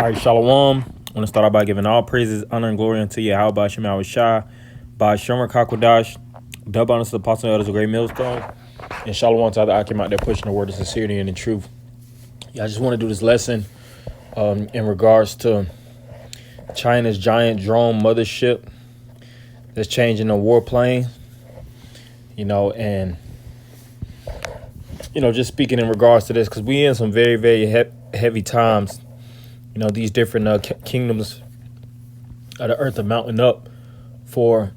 All right, Shalom. I want to start out by giving all praises, honor, and glory unto you. How about Shemal Shah, by Shomer Kakwadash, double honors to the apostle and elders of Great Millstone, and Shalom to other Akim out there pushing the word of sincerity and the truth. Yeah, I just want to do this lesson in regards to China's giant drone mothership that's changing the warplane, and just speaking in regards to this, because we in some very, very heavy times. These different kingdoms of the earth are mounting up for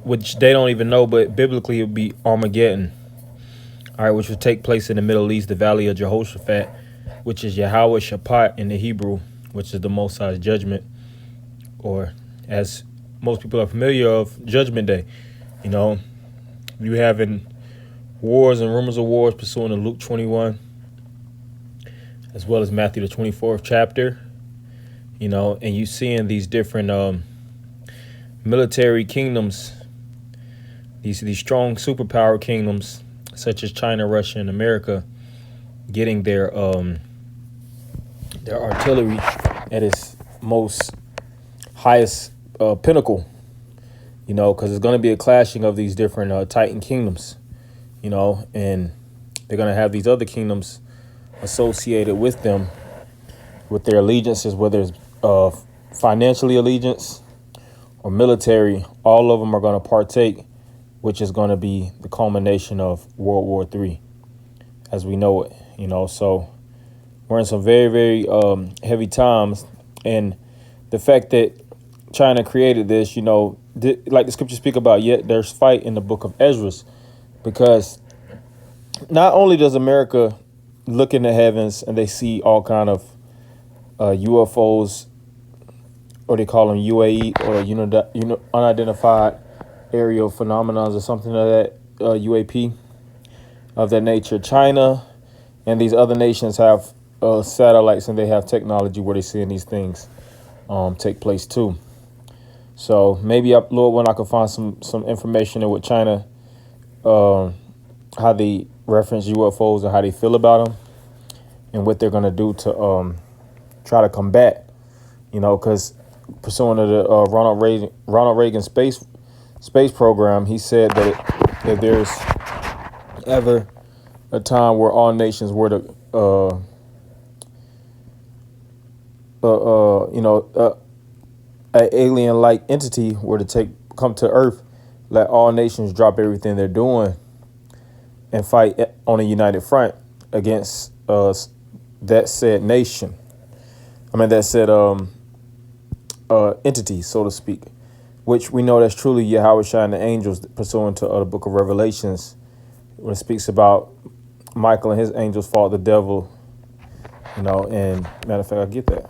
which they don't even know, but biblically it would be Armageddon. All right, which would take place in the Middle East, the Valley of Jehoshaphat, which is Yahweh Shaphat in the Hebrew, which is the Most High's judgment, or as most people are familiar of, Judgment Day. You having wars and rumors of wars pursuant to Luke 21, as well as Matthew the 24th chapter, and you seeing these different military kingdoms, these strong superpower kingdoms such as China, Russia, and America, getting their artillery at its most highest pinnacle, because it's going to be a clashing of these different Titan kingdoms, and they're going to have these other kingdoms associated with them, with their allegiances, whether it's financially allegiance or military. All of them are going to partake, which is going to be the culmination of World War III as we know it. So we're in some very, very heavy times, and the fact that China created this, like the scriptures speak about, yet there's fight in the book of Ezra, because not only does America look in the heavens and they see all kind of UFOs, or they call them UAE, or unidentified aerial phenomena or something of that, UAP of that nature. China and these other nations have satellites, and they have technology where they're seeing these things take place too. So maybe Lord, when I can find some information in with China, how they reference UFOs and how they feel about them, and what they're going to do to try to combat, because pursuant to the Ronald Reagan space program, he said that if there's ever a time where all nations were to an alien-like entity were to come to Earth, let all nations drop everything they're doing and fight on a united front against that said nation. That said entity, so to speak, which we know that's truly Yahweh Shai and the angels, pursuant to the book of Revelations, when it speaks about Michael and his angels fought the devil, and matter of fact, I get that,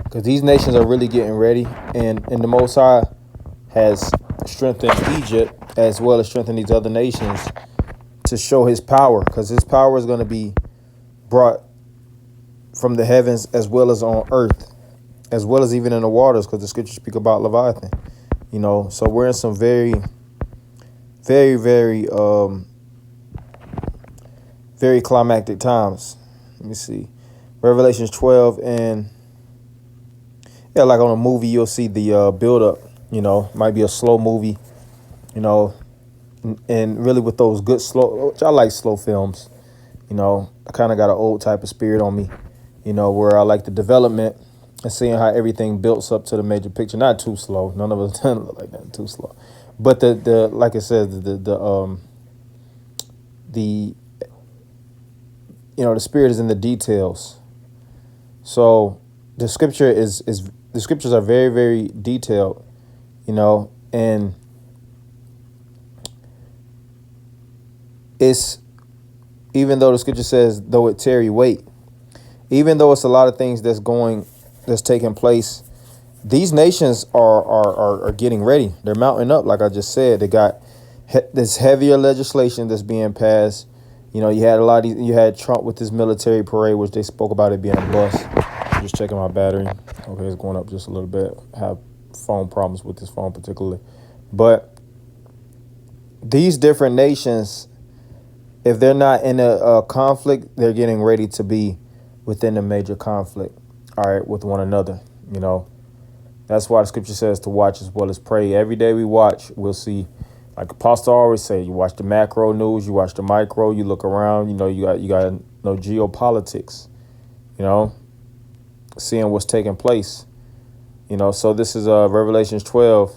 because these nations are really getting ready, and the Most High has strengthened Egypt as well as strengthened these other nations to show his power, because his power is going to be brought from the heavens as well as on earth, as well as even in the waters, because the scriptures speak about Leviathan. So we're in some very, very, very, very climactic times. Let me see. Revelations 12, and like on a movie, you'll see the build up, might be a slow movie, and really with those good slow, which I like slow films, I kind of got an old type of spirit on me, where I like the development and seeing how everything builds up to the major picture. Not too slow. None of us done look like that, too slow. But the like I said, the spirit is in the details. So the scripture is the scriptures are very, very detailed, and it's, even though the scripture says, though it tarry, wait, even though it's a lot of things that's taking place, these nations are getting ready. They're mounting up, like I just said. They got this heavier legislation that's being passed. You had you had Trump with his military parade, which they spoke about it being a bust. I'm just checking my battery. Okay, it's going up just a little bit. I have phone problems with this phone particularly. But these different nations if they're not in a conflict, they're getting ready to be within a major conflict, all right, with one another. You know, that's why the scripture says to watch as well as pray. Every day we watch, we'll see. Like Apostle always say, you watch the macro news, you watch the micro, you look around. You know, you got to know geopolitics. You know, seeing what's taking place. You know, so this is Revelations 12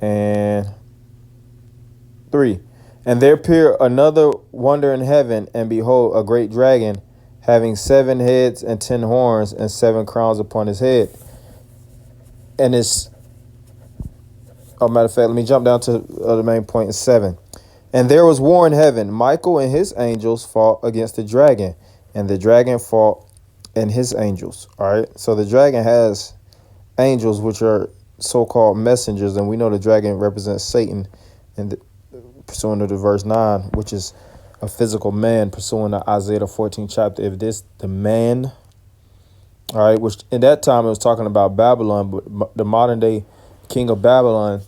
and 3. And there appeared another wonder in heaven, and behold, a great dragon, having 7 heads and 10 horns and 7 crowns upon his head. And it's, oh, matter of fact, let me jump down to the main point in 7. And there was war in heaven. Michael and his angels fought against the dragon, and the dragon fought and his angels. All right. So the dragon has angels, which are so-called messengers, and we know the dragon represents Satan, and pursuing to the verse 9, which is a physical man, pursuing to Isaiah the 14th chapter. If this the man, all right, which in that time it was talking about Babylon, but the modern day king of Babylon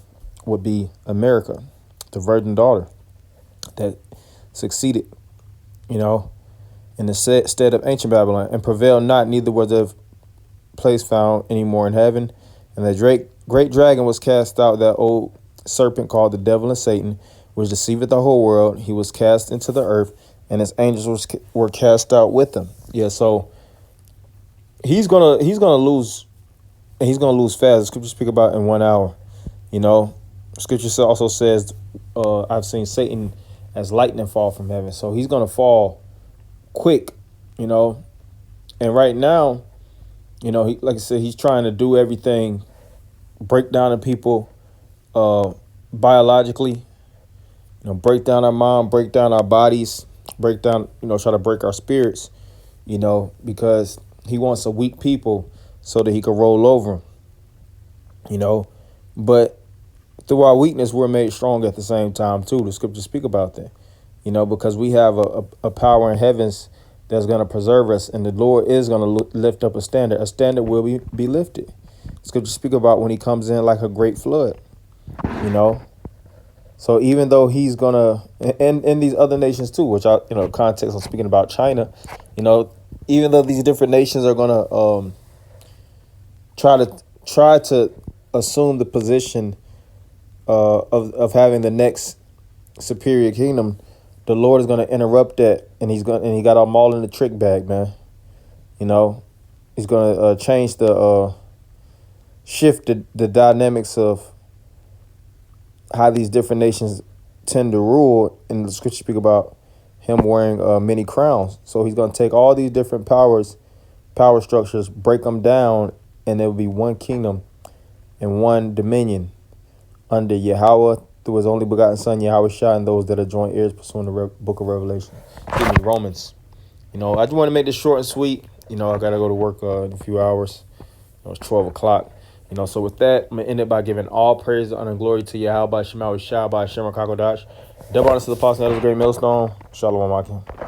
would be America, the virgin daughter that succeeded, you know, in the stead of ancient Babylon, and prevailed not, neither was there place found anymore in heaven. And the great dragon was cast out, that old serpent called the devil and Satan, which deceiveth the whole world. He was cast into the earth, and his angels were cast out with him. Yeah, so he's gonna lose, and he's gonna lose fast. The scripture speak about in 1 hour. You know, scripture also says, I've seen Satan as lightning fall from heaven. So he's gonna fall quick, you know. And right now, you know, like I said, he's trying to do everything, break down the people biologically, you know, break down our mind, break down our bodies, break down, you know, try to break our spirits, you know, because he wants a weak people so that he can roll over them, you know. But through our weakness, we're made strong at the same time, too. The scriptures speak about that, you know, because we have a power in heavens that's going to preserve us, and the Lord is going to lift up a standard. A standard will be lifted. Scripture speak about when he comes in like a great flood, you know. So even though he's going to, and these other nations too, which I, you know, context I'm speaking about China, you know, even though these different nations are going to try to assume the position of having the next superior kingdom, the Lord is going to interrupt that, and he got them all in the trick bag, man. You know, he's going to change shift the dynamics of how these different nations tend to rule. And the scripture speak about him wearing many crowns. So he's going to take all these different power structures, break them down, and there will be one kingdom and one dominion under Yahweh, through his only begotten son, Yahweh Shai, and those that are joint heirs pursuing the book of Revelation. Romans. You know, I just want to make this short and sweet. You know, I got to go to work in a few hours. It's 12 o'clock. You know, so with that, I'm going to end it by giving all praise, honor, and glory to Yahweh by Shema Shai by Shem HaKakodash. Double honor to the apostle, that was a great millstone. Shalom, Akim.